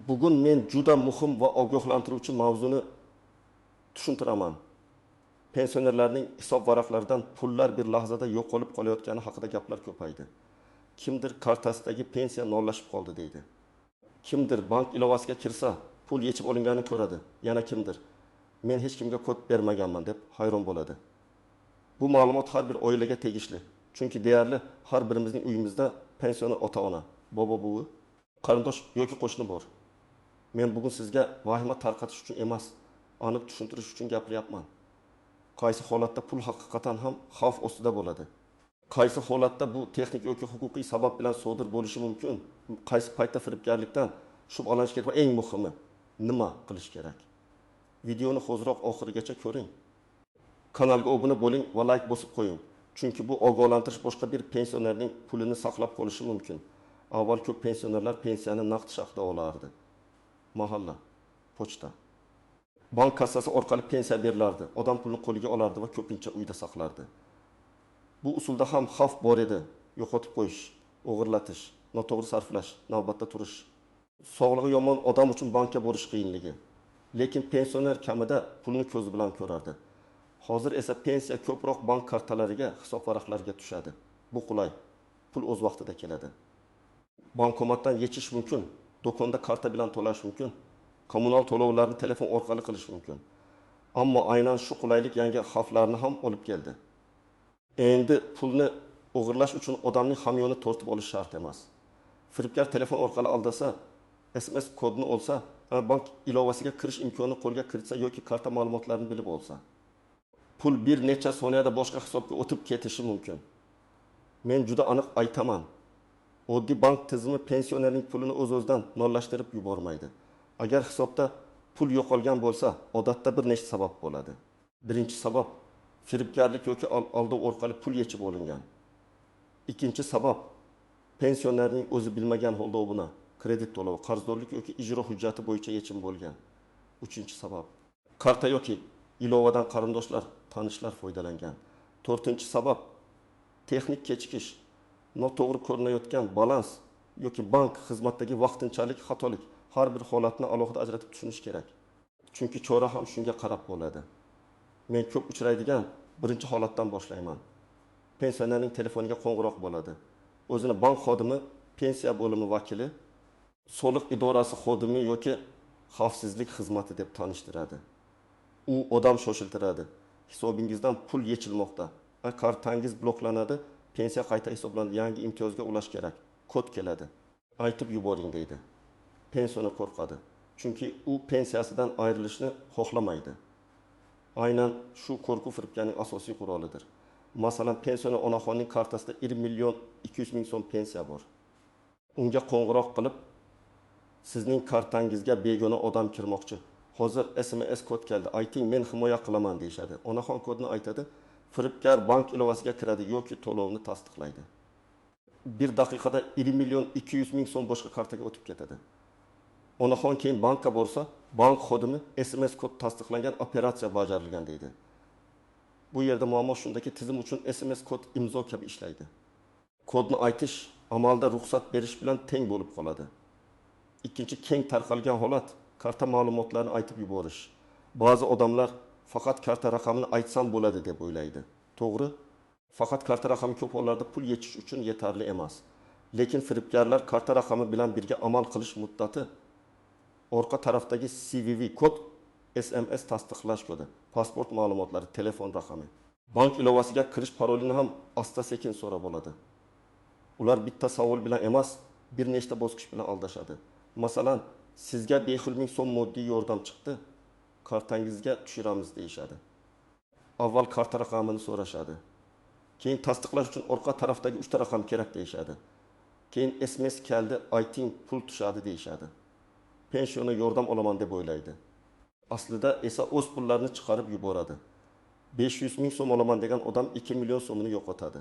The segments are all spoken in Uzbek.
Bugun men juda muhim va ogohlantiruvchi mavzuni tushuntiraman. Pensionerlarning hisob varaqlaridan pullar bir lahzada yo'qolib qolayotgani haqida gaplar ko'paydi. Kimdir kartasidagi pensiya nollashib qoldi deydi. Kimdir bank ilovasiga kirsa, pul yechib olinganini ko'radi. Yana kimdir men hech kimga kod bermaganman deb hayron bo'ladi. Bu ma'lumot har bir oilaga tegishli. Chunki deyarli har birimizning uyimizda pensioner ota-ona, bobo-buvi, qarindosh yoki qo'shni bor. Men bugun sizga vahima tarqatish uchun emas, aniq tushuntirish uchun gapiryapman. Qaysi holatda pul haqiqatan ham xavf ostida bo'ladi? Qaysi holatda bu texnik yoki huquqiy sabab bilan sodir bo'lishi mumkin? Qaysi paytda firibgarlikdan shubhalanish kerak va eng muhimi, nima qilish kerak? Videoni ho'zroq oxirigacha ko'ring. Kanalga obuna bo'ling va like bosib qo'ying. Chunki bu ogohlantirish boshqa bir pensionerning pulini saqlab qolishi mumkin. Avval ko'p pensionerlar pensiyani naqd shaklda olardi. Mahalla, pochta, bank kassasi orqali pensiya berilardi. Odam pulni qo'liga olardi va ko'pincha uyda saqlardi. Bu usulda ham xavf bor edi. Yo'qotib qo'yish, o'g'irlatish, noto'g'ri sarflash, navbatda turish. Sog'lig'i yomon odam uchun bankka borish qiyinligi. Lekin pensioner kamida pulni ko'zi bilan ko'rardi. Hozir esa pensiya ko'proq bank kartalariga, hisob varaqlariga tushadi. Bu qulay. Pul o'z vaqtida keladi. Bankomatdan yechish mumkin, do'konda karta bilan to'lash mumkin, kommunal to'lovlarni telefon orqali qilish mumkin. Ammo aynan shu qulaylik yangi xavflarni ham olib keldi. Endi pulni o'g'irlash uchun odamning hamyoni tortib olish shart emas. Firibgar telefon orqali aldasa, SMS kodini olsa, bank ilovasiga kirish imkonini qo'lga kiritsa yoki karta ma'lumotlarini bilib olsa, pul bir necha soniyada boshqa hisobga o'tib ketishi mumkin. Men juda aniq aytaman. Oddiy bank tizimi pensionerning pulini o'z-o'zidan nollashtirib yubormaydi. Agar hisobda pul yo'qolgan bo'lsa, odatda bir nechta sabab bo'ladi. Birinchi sabab firibgarlik yoki aldov orqali pul yechib olingan. Ikkinchi sabab pensionerning o'zi bilmagan holda buni kredit to'lovi, qarzdorlik yoki ijro hujjati bo'yicha yechim bo'lgan. Uchinchi sabab karta yoki ilovadan qarindoshlar, tanishlar foydalangan. To'rtinchi sabab texnik kechikish, noto'g'ri ko'rinayotgan balans yoki bank xizmatdagi vaqtinchalik xatolik. Har bir holatni alohida ajratib tushunish kerak. Chunki chora ham shunga qarab bo'ladi. Men ko'p uchraydigan birinchi holatdan boshlayman. Pensionerning telefoniga qo'ng'iroq bo'ladi. O'zini bank xodimi, pensiya bo'limi vakili, soliq idorasi xodimi yoki xavfsizlik xizmati deb tanishtiradi. U odam shoshiltiradi. Hisobingizdan pul yechilmoqda. Kartangiz bloklanadi, pensiya qayta hisoblanadi, yangi imtiyozga ulash kerak. Kod keladi. Aytib yuboring deydi. Pensioner qo'rqadi. Chunki u pensiyasidan ayrilishni xohlamaydi. Aynan shu qo'rquv firibgarning asosiy qurolidir. Masalan, pensioner onaxonning kartasida 1.200.000 so'm pensiya bor. Unga qo'ng'iroq qilib, sizning kartangizga begona odam kirmoqchi. Hozir SMS kod keldi. Ayting, men himoya qilaman deyshadi. Onaxon kodini aytadi. Firibgar bank ilovasiga kiradi yoki to'lovni tasdiqlaydi. Bir daqiqada 1.200.000 so'm boshqa kartaga o'tib ketadi. Onaxon keyin bankka borsa, bank xodimi SMS kod tasdiqlangan, operatsiya bajarilgan deydi. Bu yerda muammo shundaki, tizim uchun SMS kod imzo kabi ishlaydi. Kodni aytish amalda ruxsat berish bilan teng bo'lib qoladi. Ikkinchi keng tarqalgan holat karta ma'lumotlarini aytib yuborish. Ba'zi odamlar faqat karta raqamini aytsam bo'ladi deb o'ylaydi. To'g'ri, faqat karta raqami ko'p hollarda pul yechish uchun yetarli emas. Lekin firibgarlar karta raqami bilan birga amal qilish muddati, orqa tarafdagi CVV kod, SMS tasdiqlash kodi, pasport ma'lumotlari, telefon raqami. Bank ilovasiga kirish parolini ham asta-sekin so'rab oladi. Ular bitta savol bilan emas, bir nechta bosqich bilan aldashadi. Masalan, sizga 500.000 so'm moddiy yordam chiqdi, kartangizga tushiramiz deyshadi. Avval karta raqamini so'rashadi. Keyin tasdiqlash uchun orqa tarafdagi 3 ta raqam kerak deyshadi. Keyin SMS keldi, ayting, pul tushadi deyshadi. Pensiyaga yordam olaman deb o'ylaydi. Aslida esa o'z pullarini chiqarib yuboradi. 500.000 so'm olaman degan odam 2 million so'mini yo'qotadi.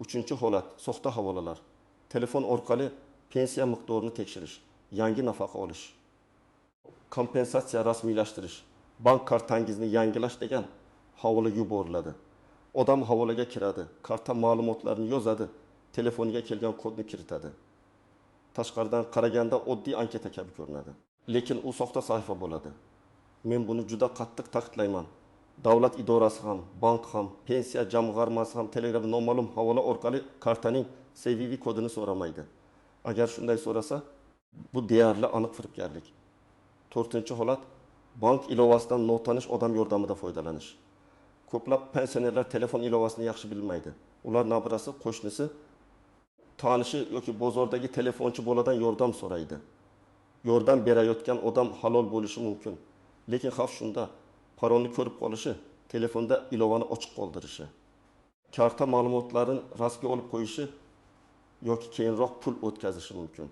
Uchinchi holat, soxta havolalar. Telefon orqali pensiya miqdorini tekshirish, yangi nafaqa olish, kompensatsiya rasmiylashtirish, bank kartangizni yangilash degan havola yuboriladi. Odam havolaga kiradi, karta ma'lumotlarini yozadi, telefoniga kelgan kodni kiritadi. tashqaridan qaraganda oddiy anketa kabi ko'rinadi. Lekin u soxta sahifa bo'ladi. Men buni juda qattiq ta'kidlayman. Davlat idorasi ham, bank ham, pensiya jamg'armasi ham Telegram noma'lum havola orqali kartaning CVV kodini so'ramaydi. Agar shunday so'rasa, bu deyarli aniq firibgarlik. 4-holat bank ilovasidan notanish odam yordamida foydalanish. Ko'plab pensionerlar telefon ilovasini yaxshi bilmaydi. Ular nabirasi, qo'shnisi, tanishi yoki bozordagi telefonchi boladan yordam so'raydi. Yordam berayotgan odam halol bo'lishi mumkin. Lekin xavf shunda, parolni ko'rib qolishi, telefonda ilovani ochiq qoldirishi, karta ma'lumotlarini rastga olib qo'yishi yoki keyinroq pul o'tkazishi mumkin.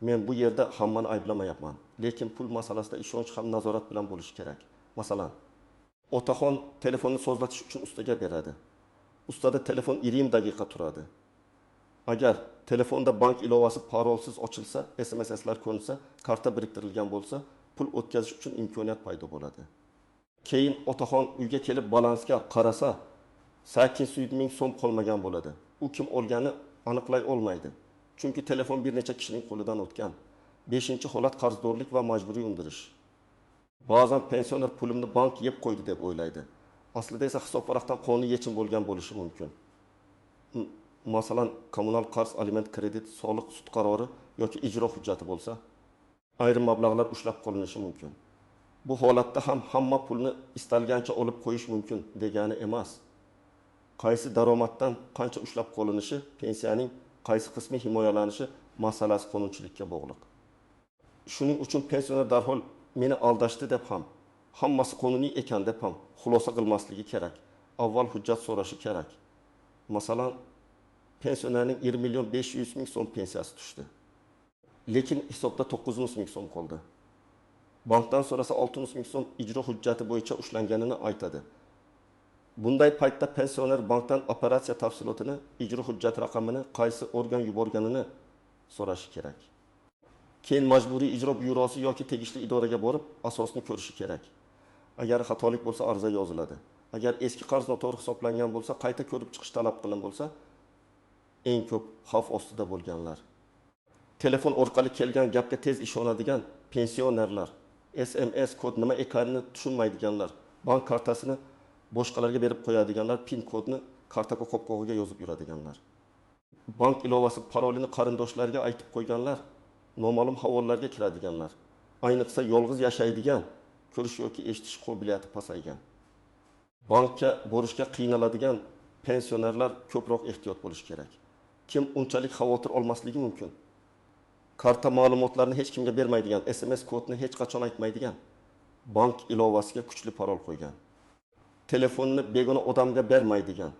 Men bu yerda hammani ayblamayapman, lekin pul masalasida ishonch ham nazorat bilan bo'lishi kerak. Masalan, otaxon telefonni sozlatish uchun ustaga beradi. Ustada telefon 20 daqiqa turadi. Agar telefonda bank ilovasi parolsiz ochilsa, SMS'lar ko'rinsa, karta biriktirilgan bo'lsa, pul o'tkazish uchun imkoniyat paydo bo'ladi. Keyin otaxon uyga kelib balansga qarasa, 800 ming so'm qolmagan bo'ladi. U kim olgani aniqlay olmaydi. Chunki telefon bir necha kishining qo'lidan o'tgan. 5-holat qarzdorlik va majburiy undirish. Ba'zan pensioner pulimni bank yeb qo'ydi deb o'ylaydi. Aslida esa hisob varaqdan qonuniy yechim bo'lgan bo'lishi mumkin. Masalan, kommunal qarz, aliment, kredit, soliq, sud qarori yoki ijro hujjati bo'lsa, ayrim mablag'lar ushlab qolinishi mumkin. Bu holatda ham hamma pulni istalgancha olib qo'yish mumkin degani emas. Qaysi daromaddan qancha ushlab qolinishi, pensiyaning qaysi qismi himoyalanishi masalasi qonunchilikka bog'liq. Shuning uchun pensioner darhol meni aldashdi deb ham, hammasi qonuniy ekan deb ham xulosa qilmasligi kerak. Avval hujjat so'rashi kerak. Masalan, pensionerning 20 million 500 ming so'm pensiyasi tushdi. Lekin hisobda 900 ming so'm qoldi. Bankdan so'rasa 600 ming so'm ijro hujjati bo'yicha ushlanganini aytadi. Bunday paytda pensioner bankdan operatsiya tafsilotini, ijro hujjati raqamini, qaysi organ yuborganini so'rashi kerak. Keyin majburiy ijro byurosi yoki tegishli idoraga borib, asosni ko'rishi kerak. Agar xatolik bo'lsa, ariza yoziladi. Agar eski qarz noto'g'ri hisoblangan bo'lsa, qayta ko'rib chiqish talab qilingan bo'lsa, eng ko'p xavf ostida bo'lganlar. Telefon orqali kelgan gapga tez ishonadigan pensionerlar, SMS kod nima ekanini tushunmaydiganlar, bank kartasini boshqalarga berib qo'yadiganlar, PIN kodni karta qopqog'iga yozib yuradiganlar. Bank ilovasi parolini qarindoshlariga aytib qo'yganlar, noma'lum havollarga kiradiganlar. Ayniqsa yolg'iz yashaydigan, ko'rish yoki eshitish qobiliyati pasaygan. Bankka borishga qiynaladigan pensionerlar ko'proq ehtiyot bo'lish kerak. Kim unchalik xavotir olmasligi mumkin? Karta ma'lumotlarini hech kimga bermaydigan, SMS kodni hech qachon aytmaydigan, bank ilovasiga kuchli parol qo'ygan. Telefonni begona odamga bermaydigan,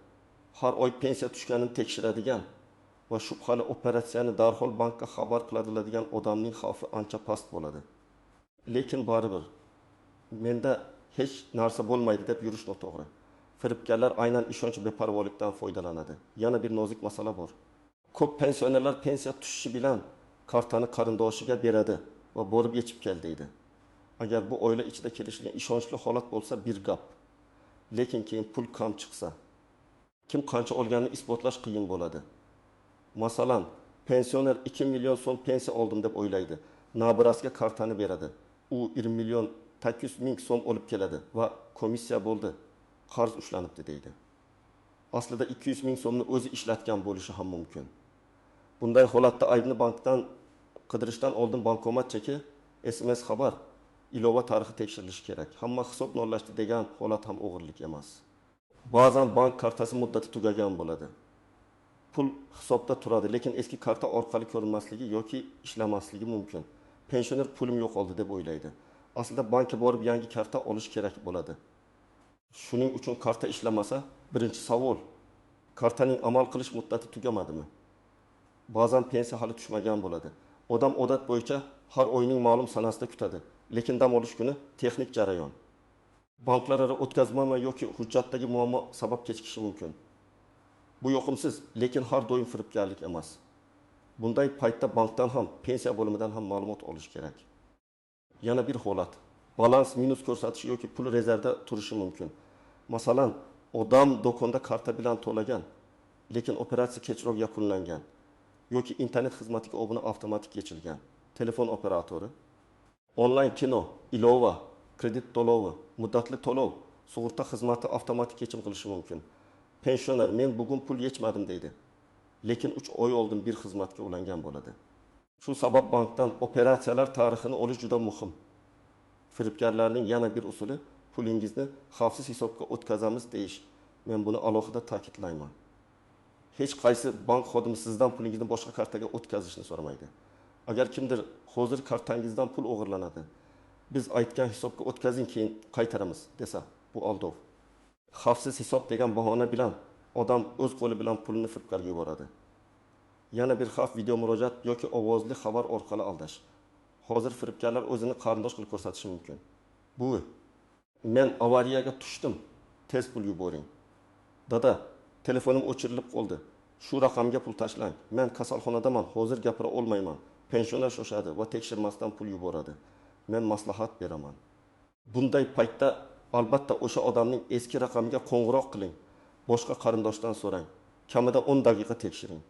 har oy pensiya tushganini tekshiradigan va shubhali operatsiyani darhol bankka xabar qiladigan odamning xavfi ancha past bo'ladi. Lekin baribir menda hech narsa bo'lmaydi deb yurish noto'g'ri. Firibgarlar aynan ishonch beparvolikdan foydalanadi. Yana bir nozik masala bor. Ko'p pensionerlar pensiya tushishi bilan kartani qarindoshiga beradi va borib yechib kel deydi. Agar bu oila ichida kelishgan ishonchli holat bo'lsa bir gap. Lekin keyin pul kam chiqsa, kim qancha olganini isbotlash qiyin bo'ladi. Masalan, pensioner 2 million so'm pensiya oldim deb o'ylaydi. Nabirasiga kartani beradi. U 20 million 800 ming so'm olib keladi va komissiya bo'ldi, qarz ushlanibdi deydi. Aslida 200 ming so'mni o'zi ishlatgan bo'lishi ham mumkin. Bunday holatda aybni bankdan qidirishdan oldin bankomat cheki, SMS xabar, ilova tarixi tekshirilishi kerak. Hamma hisob nollashdi degan holat ham o'g'irlik emas. Ba'zan bank kartasi muddati tugagan bo'ladi. Pul hisobda turadi, lekin eski karta orqali ko'rinmasligi yoki ishlamasligi mumkin. Pensioner pulim yo'qoldi deb o'ylaydi. Aslida bankka borib yangi karta olish kerak bo'ladi. Shuning uchun karta ishlamasa, birinchi savol, kartaning amal qilish muddati tugamadimi? Ba'zan pensiya hali tushmagan bo'ladi. Odam odat bo'yicha har oyning ma'lum sanasida kutadi, lekin dam olish kuni texnik jarayon. Banklararo o'tkazma yoki hujjatdagi muammo sabab kechikishi mumkin. Bu yoqimsiz, lekin har doim firibgarlik emas. Bunday paytda bankdan ham, pensiya bo'limidan ham ma'lumot olish kerak. Yana bir holat, balans minus ko'rsatishi yoki pul rezervda turishi mumkin. Masalan, odam do'konda karta bilan to'lagan, lekin operatsiya kechroq yakunlangan. yoki internet xizmatiga obuna avtomatik yechilgan telefon operatori, onlayn kino, ilova, kredit to'lovi, muddatli to'lov, sug'urta xizmati avtomatik yechim qilishi mumkin. Pensioner men bugun pul yechmadim deydi, lekin 3 oy oldin bir xizmatga ulangan bo'ladi. Shu sabab bankdan operatsiyalar tarixini olish juda muhim. Firibgarlarning yana bir usuli pulingizni xavfsiz hisobga o'tkazamiz deyish. Men buni alohida ta'kidlayman. Hech qaysi bank xodimi sizdan pulingizni boshqa kartaga o'tkazishni so'ramaydi. Agar kimdir hozir kartangizdan pul o'g'irlanadi, biz aytgan hisobga o'tkazing, keyin qaytaramiz desa, bu aldov. Xavfsiz hisob degan bahona bilan odam o'z qo'li bilan pulni firibgarga yuboradi. Yana bir xavf video murojaat yoki ovozli xabar orqali aldash. Hozir firibgarlar o'zini qarindosh qilib ko'rsatishi mumkin. Bu men avariyaga tushdim, tez pul yuboring. Dada, telefonim o'chirilib qoldi. Shu raqamga pul tashlang. Men kasalxonadaman, hozir gapira olmayman. Pensioner shoshadi va tekshirmasdan pul yuboradi. Men maslahat beraman. Bunday paytda albatta o'sha odamning eski raqamiga qo'ng'iroq qiling. Boshqa qarindoshdan so'rang. Kamida 10 daqiqa tekshiring.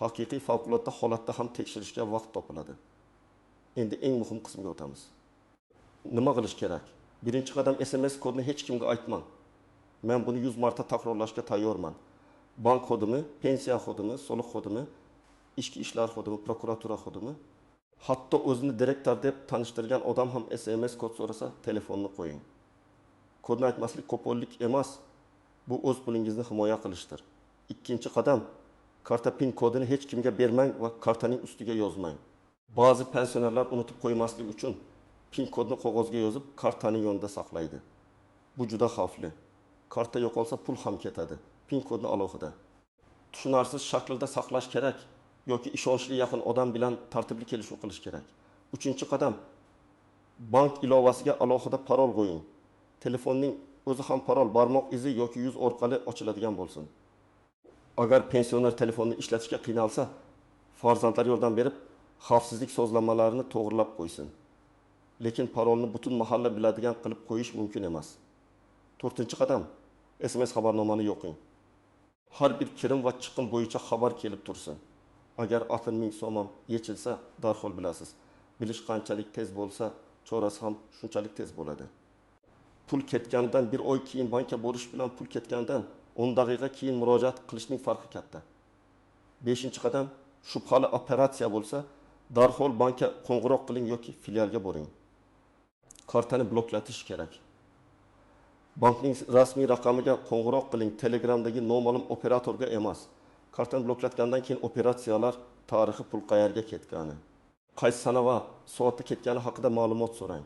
Haqiqiy favqulodda holatda ham tekshirishga vaqt topiladi. Endi eng muhim qismga o'tamiz. Nima qilish kerak? Birinchi qadam SMS kodini hech kimga aytmang. Men buni 100 marta takrorlashga tayyorman. Bank xodimi, pensiya xodimi, soliq xodimi, ichki ishlar xodimi, prokuratura xodimi, hatto o'zini direktor deb tanishtirgan odam ham SMS kod so'rasa, telefonni qo'ying. Kodni aytmaslik qo'pollik emas, bu o'z pulingizni himoya qilishdir. Ikkinchi qadam, karta PIN kodini hech kimga bermang va kartaning ustiga yozmang. Ba'zi pensionerlar unutib qo'ymaslik uchun PIN kodni qog'ozga yozib, kartaning yonida saqlaydi. Bu juda xavfli. Karta yo'qolsa pul ham ketadi. PIN kodni alohida tushunarsiz shaklda saqlash kerak yoki ishonchli yaqin odam bilan tartibli kelishuv qilish kerak. Uchinchi qadam, bank ilovasiga alohida parol qo'ying. Telefonning o'zi ham parol, barmoq izi yoki yuz orqali ochiladigan bo'lsin. Agar pensioner telefonni ishlatishga qiynalsa, farzandlar yordam berib, xavfsizlik sozlanmalarini to'g'rilab qo'ysin. Lekin parolni butun mahalla biladigan qilib qo'yish mumkin emas. 4-qadam, SMS xabarnomani yo'qing. Har bir kirim va chiqim bo'yicha xabar kelib tursin. Agar atin ming so'm yechilsa, darhol bilasiz. Bilish qanchalik tez bo'lsa, chorasi ham shunchalik tez bo'ladi. Pul ketganidan bir oy keyin bankka borish bilan pul ketganidan 10 daqiqa keyin murojaat qilishning farqi katta. 5-qadam, shubhali operatsiya bo'lsa, darhol bankka qo'ng'iroq qiling yoki filialga boring. Kartani bloklatish kerak. Bankning rasmiy raqamiga qo'ng'iroq qiling, Telegramdagi noma'lum operatorga emas. Kartani bloklatgandan keyin operatsiyalar tarixi, pul qayerga ketgani, qaysi sana va soatda ketgani haqida ma'lumot so'rang.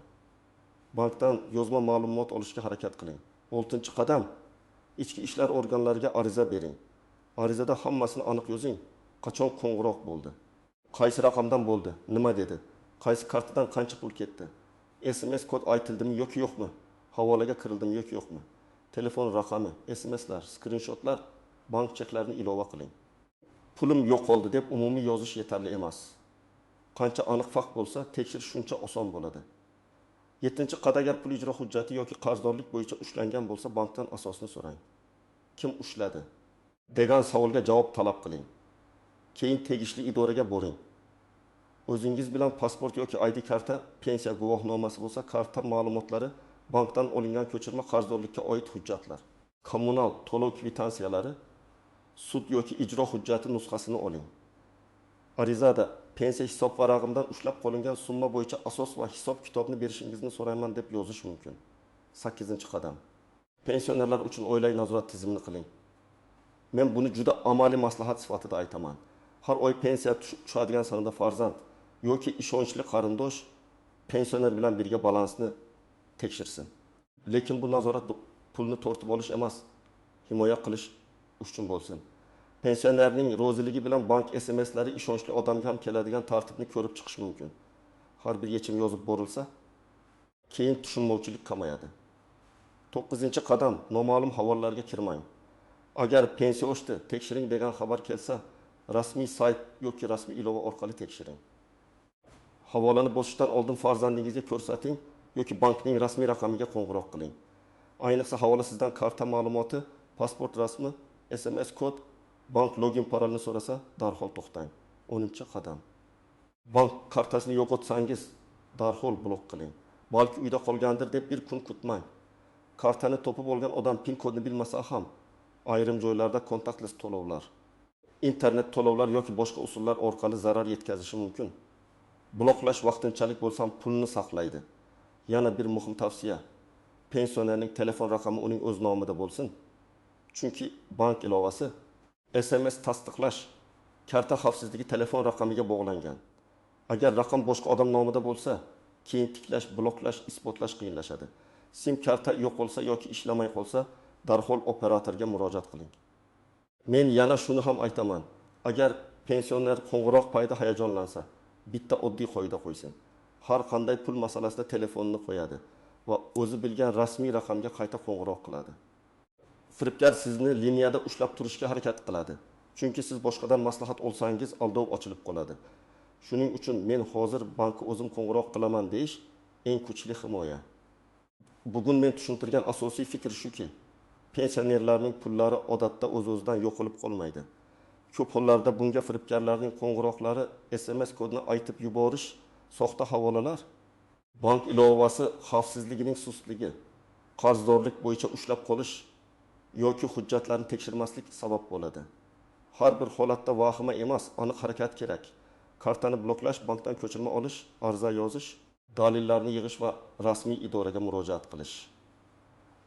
Bankdan yozma ma'lumot olishga harakat qiling. 6-qadam, ichki ishlar organlariga ariza bering. Arizada hammasini aniq yozing. Qachon qo'ng'iroq bo'ldi? Qaysi raqamdan bo'ldi? Nima dedi? Qaysi kartadan qancha pul ketdi? SMS kod aytildimi yoki yo'qmi? Havolaga kirildimi yoki yo'qmi? Telefon raqami, SMSlar, skrinshotlar, bank cheklarini ilova qiling. Pulim yo'qoldi deb umumiy yozish yetarli emas. Qancha aniq fakt bo'lsa, tekshirish shuncha oson bo'ladi. 7-qadagar pul ijro hujjati yoki qarzdorlik bo'yicha ushlangan bo'lsa, bankdan asosni so'rang. Kim ushladi? degan savolga javob talab qiling. Keyin tegishli idoraga boring. O'zingiz bilan pasport yoki ID karta, pensiya guvohnomasi bo'lsa, karta ma'lumotlari, bankdan olingan ko'chirma qarzdorlikka oid hujjatlar, kommunal to'lov kvitansiyalari, sud yoki ijro hujjati nusxasini oling. Arizada pensiya hisob varag'imdan ushlab qolingan summa bo'yicha asos va hisob kitobni berishingizni so'rayman deb yozish mumkin. 8-qadam. Pensionerlar uchun oilaviy nazorat tizimini qiling. Men buni juda amaliy maslahat sifatida aytaman. Har oy pensiya tushadigan sanada farzand yoki ishonchli qarindosh pensioner bilan birga balansni tekshirsin. Lekin bu nazorat pulni tortib olish emas, himoya qilish uchun bo'lsin. Pensionerning roziligi bilan bank SMSlari ishonchli odamga ham keladigan tartibni ko'rib chiqish mumkin. Har bir yechim yozib borilsa, keyin tushunmovchilik kamayadi. 9-qadam, noma'lum havollalarga kirmang. Agar pensiya oshdi, tekshiring degan xabar kelsa, rasmiy sayt yoki rasmiy ilova orqali tekshiring. Havolani bosishdan oldin farzandingizga ko'rsating yoki bankning rasmiy raqamiga qo'ng'iroq qiling. Ayniqsa havola sizdan karta ma'lumoti, pasport rasmi, SMS kod, bank login parolini so'rasa, darhol to'xtang. 10-qadam. Bank kartasini yo'qotsangiz, darhol blok qiling. Balki uyda qolgandir deb bir kun kutmang. Kartani topib olgan odam pin kodini bilmasa ham, ayrim joylarda kontaktli to'lovlar, internet to'lovlar yoki boshqa usullar orqali zarar yetkazishi mumkin. Bloklash vaqtinchalik bo'lsa ham pulni saqlaydi. Yana bir muhim tavsiya: pensionerning telefon raqami uning o'z nomida bo'lsin. Chunki bank ilovasi SMS tasdiqlash karta xavfsizligi telefon raqamiga bog'langan. Agar raqam boshqa odam nomida bo'lsa, keyin tiklash, bloklash, isbotlash qiyinlashadi. SIM karta yo'q bo'lsa yoki ishlamay qolsa, darhol operatorga murojaat qiling. Men yana shuni ham aytaman. Agar pensioner qo'ng'iroq payda hayajonlansa, bitta oddiy qoida qo'ysin. Har qanday pul masalasida telefonini qo'yadi va o'zi bilgan rasmiy raqamga qayta qo'ng'iroq qiladi. Firibgar sizni liniyada ushlab turishga harakat qiladi. Chunki siz boshqadan maslahat olsangiz, aldov ochilib qoladi. Shuning uchun men hozir bankka o'zim qo'ng'iroq qilaman deyish eng kuchli himoya. Bugun men tushuntirgan asosiy fikr shuki, pensionerlarning pullari odatda o'z-o'zidan yo'qolib qolmaydi. Ko'p hollarda bunga firibgarlarning qo'ng'iroqlari, SMS kodini aytib yuborish, soxta havolalar, bank ilovasi xavfsizligining sustligi, qarzdorlik bo'yicha ushlab qolish yoki hujjatlarni tekshirmaslik sabab bo'ladi. Har bir holatda vahima emas, aniq harakat kerak. Kartani bloklash, bankdan ko'chirma olish, ariza yozish, dalillarni yig'ish va rasmiy idoraga murojaat qilish.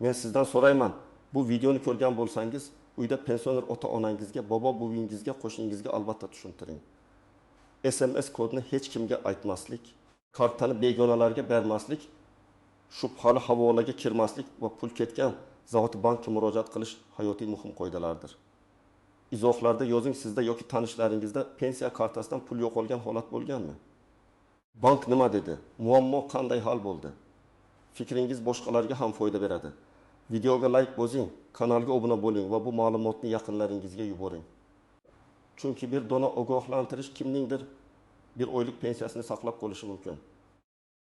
Men sizdan so'rayman, bu videoni ko'rgan bo'lsangiz, uyda pensioner ota-onangizga, bobo-buvingizga, qo'shningizga albatta tushuntiring. SMS kodni hech kimga aytmaslik, kartani begonalarga bermaslik, shubhali havolaga kirmaslik va pul ketgan zavod bankka murojaat qilish hayotiy muhim qoidalardir. Izohlarda yozing, sizda yoki tanishlaringizda pensiya kartasidan pul yo'qolgan holat bo'lganmi? Bank nima dedi? Muammo qanday hal bo'ldi? Fikringiz boshqalarga ham foyda beradi. Videoga like bosing, kanalga obuna bo'ling va bu ma'lumotni yaqinlaringizga yuboring. Chunki bir dona ogohlantirish kimningdir bir oylik pensiyasini saqlab qolishi mumkin.